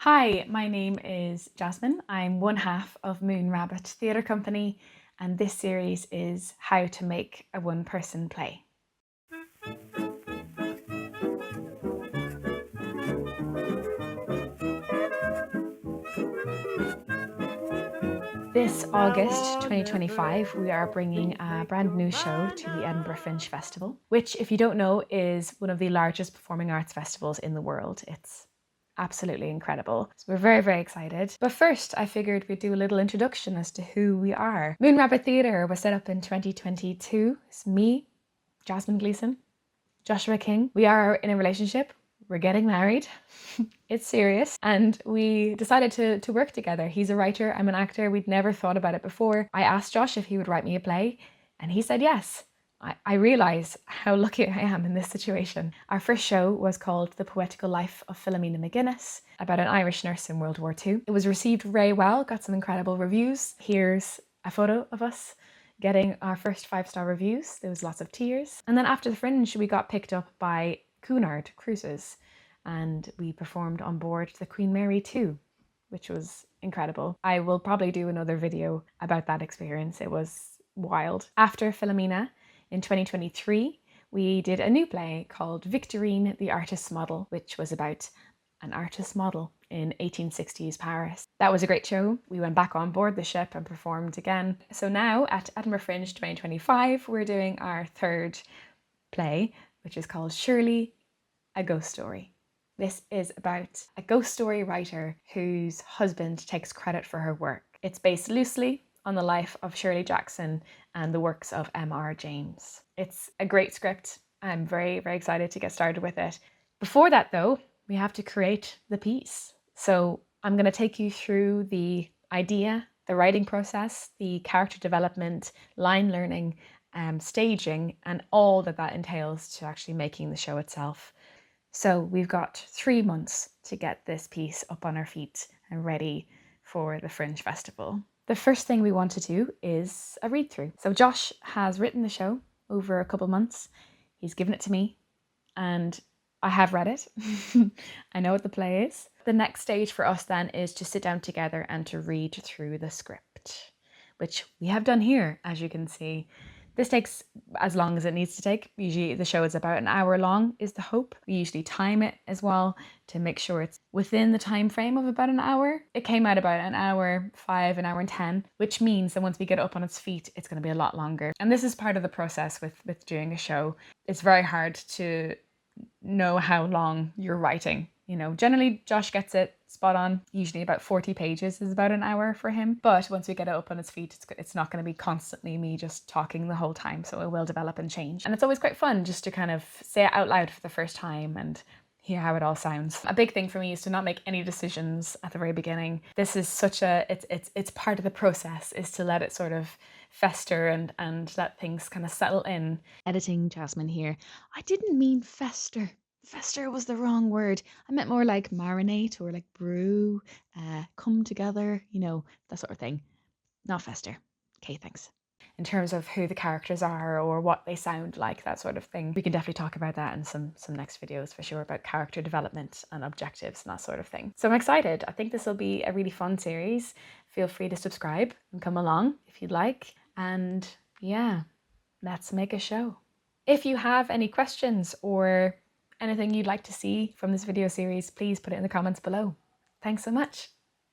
Hi, my name is Jasmine. I'm one half of Moon Rabbit Theatre Company, and this series is how to make a one-person play. This August 2025, we are bringing a brand new show to the Edinburgh Fringe Festival, which, if you don't know, is one of the largest performing arts festivals in the world. It's absolutely incredible. So we're very, very excited. But first, I figured we'd do a little introduction as to who we are. Moon Rabbit Theatre was set up in 2022. It's me, Jasmine Gleeson, Joshua King. We are in a relationship. We're getting married. It's serious. And we decided to work together. He's a writer, I'm an actor. We'd never thought about it before. I asked Josh if he would write me a play, and he said yes. I realise how lucky I am in this situation. Our first show was called The Poetical Life of Philomena McGuinness, about an Irish nurse in World War II. It was received very well, got some incredible reviews. Here's a photo of us getting our first 5-star reviews. There was lots of tears. And then after the Fringe, we got picked up by Cunard Cruises, and we performed on board the Queen Mary 2, which was incredible. I will probably do another video about that experience. It was wild. After Philomena, in 2023, we did a new play called Victorine, the Artist's Model, which was about an artist's model in 1860s Paris. That was a great show. We went back on board the ship and performed again. So now at Edinburgh Fringe 2025, we're doing our third play, which is called Shirley, a Ghost Story. This is about a ghost story writer whose husband takes credit for her work. It's based loosely on the life of Shirley Jackson and the works of M.R. James. It's a great script. I'm very, very excited to get started with it. Before that though, we have to create the piece. So I'm going to take you through the idea, the writing process, the character development, line learning, staging, and all that entails to actually making the show itself. So we've got 3 months to get this piece up on our feet and ready for the Fringe Festival. The first thing we want to do is a read through. So Josh has written the show over a couple months. He's given it to me and I have read it. I know what the play is. The next stage for us then is to sit down together and to read through the script, which we have done here, as you can see. This takes as long as it needs to take. Usually the show is about an hour long is the hope. We usually time it as well to make sure it's within the time frame of about an hour. It came out about an hour 5, an hour and 10, which means that once we get up on its feet, it's going to be a lot longer. And this is part of the process with doing a show. It's very hard to know how long you're writing. You know, generally Josh gets it spot on. Usually about 40 pages is about an hour for him. But once we get it up on its feet, it's not going to be constantly me just talking the whole time. So it will develop and change. And it's always quite fun just to kind of say it out loud for the first time and hear how it all sounds. A big thing for me is to not make any decisions at the very beginning. This is such a, it's part of the process is to let it sort of fester and let things kind of settle in. Editing Jasmine here. I didn't mean fester. Fester was the wrong word. I meant more like marinate or like brew, come together, you know, that sort of thing. Not fester. Okay, thanks. In terms of who the characters are or what they sound like, that sort of thing. We can definitely talk about that in some next videos for sure, about character development and objectives and that sort of thing. So I'm excited. I think this will be a really fun series. Feel free to subscribe and come along if you'd like. And yeah, let's make a show. If you have any questions or anything you'd like to see from this video series, please put it in the comments below. Thanks so much.